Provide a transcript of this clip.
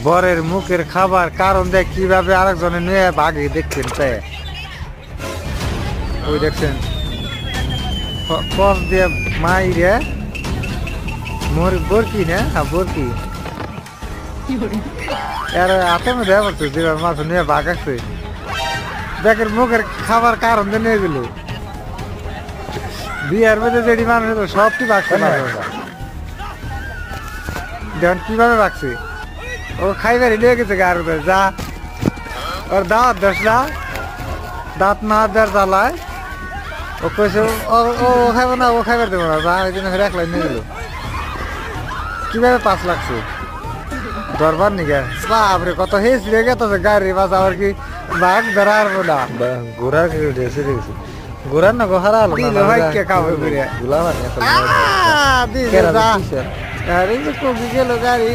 বরের মুখের খাবার কারণ দেখ কিভাবে আরেকজনে নিয়ে ভাগে দেখছেন তাই ওই দেখছেন কস দিয়ে মাই রে মোর বরকি না হ্যাঁ বরকি এর হাতে মধ্যে দেওয়া পড়ছে যেভাবে মাছ নিয়ে ভাগাচ্ছে দেখের মুখের খাবার কারণ দিয়ে নিয়ে গেল বিয়ের মধ্যে যেটি মানুষ হতো সবটি ভাগছে দেখুন কিভাবে ভাগছে ও খাইবারই নিয়ে গেছে গার যা ওর দাঁত দেশ না দাঁত না দেওয়ার জ্বালায় ও কইছে ও খাইবে না ও খাইবার দেবো না যা ওই জন্য একলাই নিয়ে গেল কিভাবে 5 লাগছে দরবার নিগে বাপরে কত হেস রে গেছে গাড়ি বাজা আর কি বাঘ বেড়ার না ঘোড়ার গেছে ঘোড়ার না গোহারা হলো না ভাই কে খাবে ঘুরে গুলাম আর দিছে যা আরে যে কবি গেল গাড়ি